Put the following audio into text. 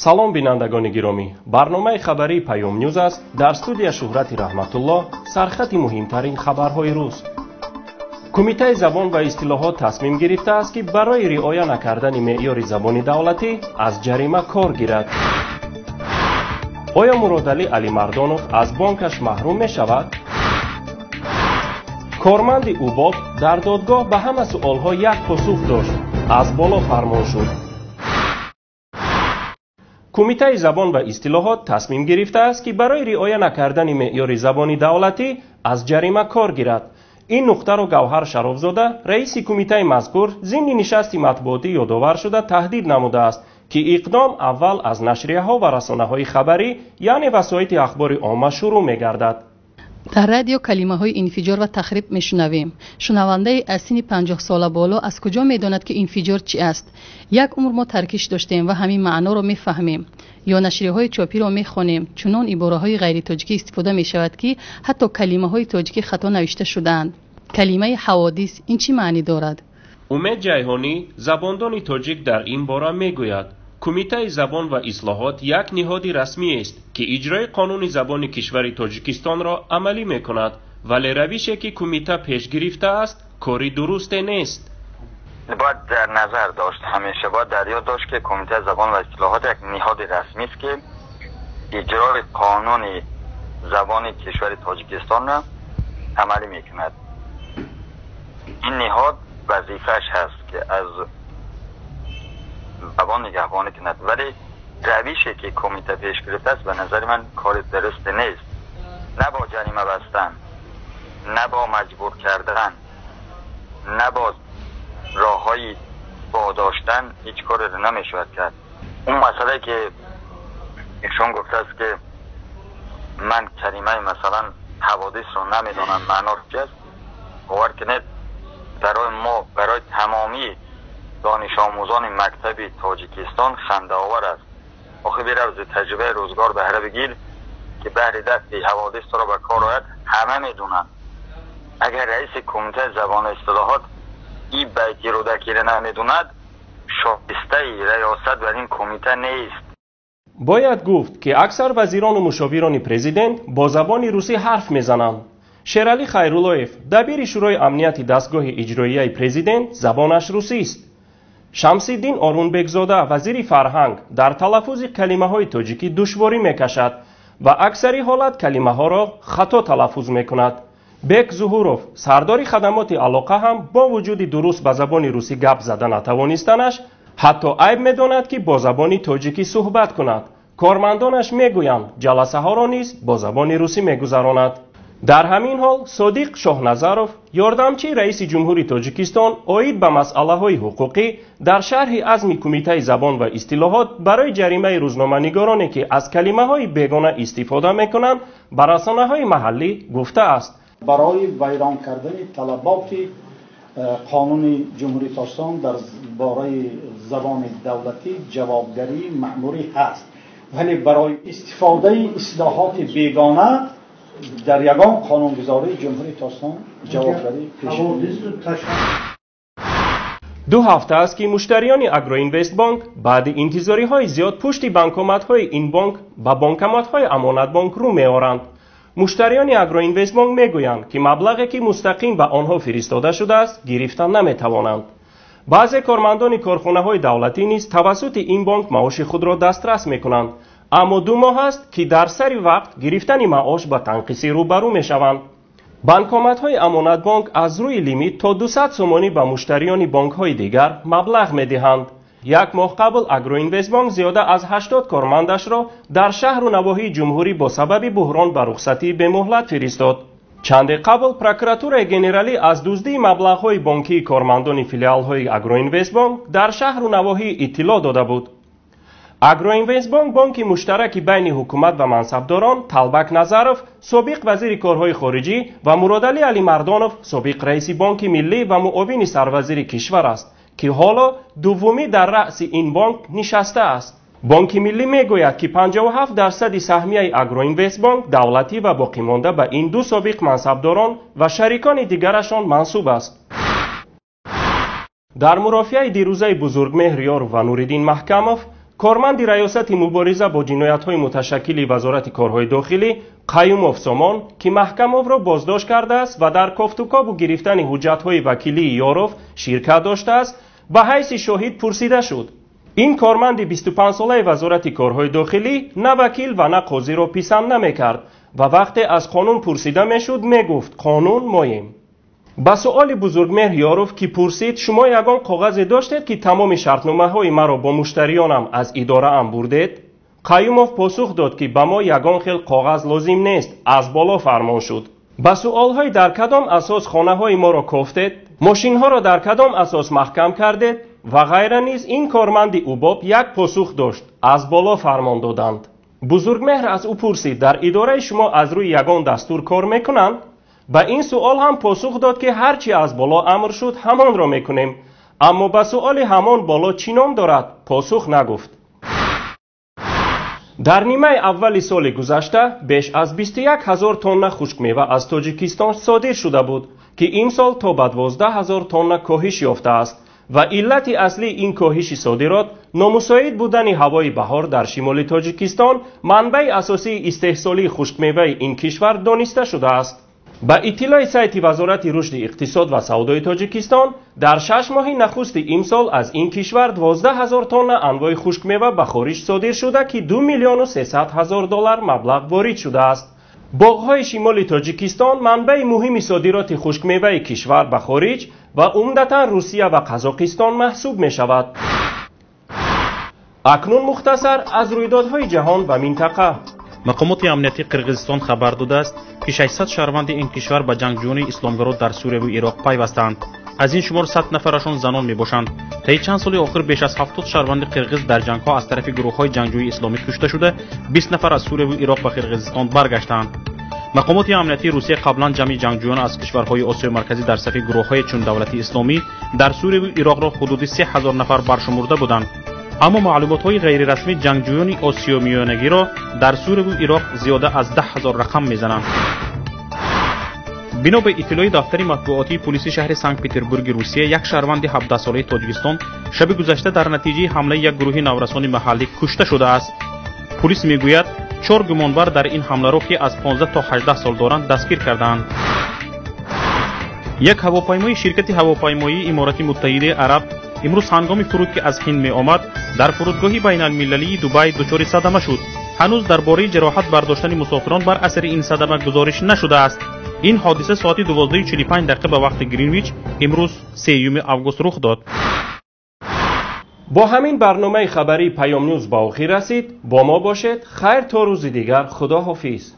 салом бинандагони гиромӣ, барномаи хабарии Паём Ньюз аст. дар студия Шуҳрати Раҳматулло сархати муҳимтарин хабарҳои рӯз. кумитаи забон ва истилоҳот тасмим гирифтааст ки барои риоя накардани меъёри забони давлатӣ аз ҷарима кор гирад. оё Муродалӣ Алимардонов аз бонкаш маҳрум мешавад? корманди УБОК дар додгоҳ ба ҳама суолҳо як посух дошт. аз боло фармон шуд. кумитаи забон ва истилоҳот тасмим гирифтааст ки барои риоя накардани меъёри забони давлатӣ аз ҷарима кор гирад. ин нуқтаро Гавҳар Шаровзода, раиси кумитаи мазкур, зимни нишасти матбуотӣ ёдовар шуда таҳдид намудааст ки иқдом аввал аз нашрияҳо ва расонаҳои хабарӣ, яъне васоити ахбори омма шурӯъ мегардад. дар радио калимаҳои инфиҷор ва тахриб мешунавем. шунавандаи аз синни 50 сола боло аз куҷо медонад ки инфиҷор чӣ аст? як умр мо таркиш доштем ва ҳамин маъноро мефаҳмем. ё нашриҳои чопиро мехонем, чунон ибораҳои ғайритоҷикӣ истифода мешавад ки ҳатто калимаҳои тоҷикӣ хато навишта шудаанд. калимаи ҳаводис ин чӣ маънӣ дорад? умед ҷайҳонӣ, забондони тоҷик, дар ин бора мегӯяд кумитаи забон ва ислоҳот як ниҳоди расмиест ки иҷрои қонуни забони кишвари Тоҷикистонро амалӣ мекунад, вале равише ки кумита пеш гирифтааст кори дурусте нест. باید در نظر داشت، همیشه باید در یاد داشت که کمیته زبان و اصطلاحات یک نهاد رسمی است که اجرای قانون زبان کشور تاجیکستان را عملی میکند. این نهاد وظیفه‌اش هست که از زبان نگهبانی کند، ولی روشی که کمیته پیش گرفته است به نظر من کار درست نیست. نه با جریمه بستن، نه با مجبور کردن، نه با راههای باداشتن هیچ کار رو نمیشود کرد. اون مسئله که ایشون گفته است که من کلمه مثلا حوادث رو نمیدونم معناش چیست، باور کنید برای ما، برای تمامی دانش آموزان مکتب تاجیکستان خنده آور است. آخه بیر از تجربه روزگار بهره بگیر که بهر دست حوادث را به کار آید همه میدونن. اگر رئیس کمیته زبان و اصطلاحات این بیتی رو دکیره نمیدوند، شایسته ریاست بر این کمیته نیست. باید گفت که اکثر وزیران و مشاوران پرزیدنت با زبان روسی حرف میزنند. شیرعلی خیراللهیف، دبیر شورای امنیت دستگاه اجرایی پرزیدنت، زبانش روسی است. شمس‌الدین آرونبکزاده، وزیر فرهنگ، در تلفظ کلمه‌های تاجیکی دشواری میکشد و اکثری حالت کلمه‌ها را خطا تلفظ میکند. بک ظهوروف، سرداری خدمات علاقه هم با وجود درست به زبان روسی گپ زدن نتوانستنش، حتی عیب می‌داند که با زبان تاجیکی صحبت کند. کارمندانش میگویند جلسه ها را نیز با زبان روسی میگذراند. در همین حال صادق شاهنظرов، یاردمچی رئیس جمهوری تاجیکستان، اوید به مسئله‌های حقوقی در شرح عزم کمیته زبان و اصطلاحات برای جریمه روزنامه‌نگارانی که از کلمه‌های بیگانه استفاده می‌کنند بر رسانه‌های محلی گفته است. برای ویران کردن طلبات قانون جمهوری تاجیکستان در باره زبان دولتی جوابداری مأموری هست، ولی برای استفاده اصطلاحات بیگانه در یگان قانونگذاری جمهوری تاجیکستان جوابداری پیش می‌گیرد. 2 هفته است که مشتریان اگروینوست بانک بعد انتظاری‌های زیاد پشت بانکومت‌های این بانک به بانکومت‌های امانت بانک رو می‌آورند. مشتریان اگروینوست بانک میگویند که مبلغی که مستقیم به آنها فرستاده شده است گرفتن نمی‌توانند. بعضی کارمندان کارخانه‌های دولتی نیز توسط این بانک معاش خود را دسترس می‌کنند، اما 2 ماه است که در سری وقت گرفتن معاش با تنقیصی روبرو می‌شوند. بانکومت‌های امانت بانک از روی لیمیت تا 200 سومانی به مشتریان بانک‌های دیگر مبلغ می‌دهند. 1 ماه قبل اگروینوست بانک زیاده از 80 کارمندش را در شهر و نواحی جمهوری با سبب بحران به رخصتی به مهلت فرستاد. چند قبل پروکراتور گنرالی از دزدی مبلغ‌های بانکی کارمندان فیلیال‌های اگروینوست بانک در شهر و نواحی اطلاع داده بود. اگروینوست بانک بانک مشترک بین حکومت و منصبداران، طلبک نظرов، سابق وزیر کارهای خارجی و مرادعلی علیمردانov، سابق رئیس بانک ملی و معاون سروزیر کشور است که حالا دومی در رأس این بانک نشسته است. بانک ملی میگوید که 57% سهمیه اگروینوست بانک دولتی و باقی مانده به این 2 سابق منصبداران و شریکان دیگرشان منسوب است. در مرافعه دیروزه بزرگمهر یار و نوریدین محکمov، کارمند ریاست مبارزه با جنایت‌های متشکل وزارت کارهای داخلی قیوموف سامان که محکمov را بازداشت کرده است و در کافتوکاب و گرفتن حجت‌های وکیلی یاروف شرکت داشته است به حیث شاهد پرسیده شد. این کارمند 25 ساله وزارت کارهای داخلی نه وکیل و نه قاضی را پسند نمی‌کرد و وقتی از قانون پرسیده میشد میگفت قانون ماییم. با سؤال بزرگمهر یاروف که پرسید شما یگان کاغذی داشتید که تمام شرطنامه‌های مرا با مشتریانم از اداره ام بردید؟ قیوموف پاسخ داد که به ما یگان خیل کاغذ لازم نیست، از بالا فرمان شد. با سؤال‌های در کدام اساس خانه‌های ما را کافتید؟ ماشین‌ها را در کدام اساس محکم کردید؟ و غیره نیز این کارمند اوباب یک پاسخ داشت، از بالا فرمان دادند. بزرگمهر از او پرسید در اداره شما از روی یگان دستور کار میکنند؟ با این سؤال هم پاسخ داد که هرچی از بالا امر شد همان را میکنیم، اما با سؤال همان بالا چی نام دارد پاسخ نگفت. در نیمه اول سال گذشته بیش از 21,000 تن خشک میوه از تاجیکستان صادر شده بود که این سال تا به 12,000 تن کاهش یافته است و علت اصلی این کاهش صادرات نامساعد بودن هوای بهار در شمال تاجیکستان منبع اساسی استحصالی خشک میوه این کشور دانسته شده است. با اطلاع سایت وزارت رشد اقتصاد و سودای تاجیکستان در 6 ماه نخست امسال از این کشور 12,000 تن انواع خشک میوه به خارج صادر شده که 2,300,000 دلار مبلغ وارد شده است. باغ‌های شمال تاجیکستان منبع مهم صادرات خشک میوه کشور به خارج و عمدتاً روسیه و قزاقستان محسوب می شود. اکنون مختصر از رویدادهای جهان و منطقه. مقامات امنیتی قرقیزستان خبر داده است که 600 شهروند این کشور به جنگجویان اسلامگرا در سوریه و عراق پیوستند. از این شمار 100 نفرشان زنان می باشند. طی چند سال اخیر بیش از 70 شهروند قرقیز در جنگ‌ها از طرف گروه‌های جنگجوی اسلامی کشته شده، 20 نفر از سوریه و عراق به قرقیزستان برگشتند. مقامات امنیتی روسیه قبلا جمع جنگجویان از کشورهای آسیای مرکزی در صف گروه‌های چون دولت اسلامی در سوریه و عراق را حدود 3000 نفر برشمرده بودند. اما معلومات‌های غیر رسمی جنگجویان آسیا میانگی را در سوریه و عراق زیاده از 10,000 رقم می‌زنند. بنا به اطلاع دفتر مطبوعاتی پلیس شهر سنت پترزبورگ روسیه، یک شهروند 17 ساله تاجیکستان شب گذشته در نتیجه حمله یک گروه نورسان محلی کشته شده است. پلیس میگوید 4 گمانبر در این حمله را که از 15 تا 18 سال دارند دستگیر کردند. یک هواپیمای شرکت هواپیمایی امارات متحده عرب امروز هنگام فرود که از هند می آمد در فرودگاه بین المللی دبی دچار صدمه شد. هنوز درباره جراحت برداشتن مسافران بر اثر این صدمه گزارش نشده است. این حادثه ساعت 12:45 به وقت گرینویچ امروز 3 آگوست رخ داد. با همین برنامه خبری پیام نیوز به آخر رسید. با ما باشید. خیر تا روز دیگر. خدا حافظ.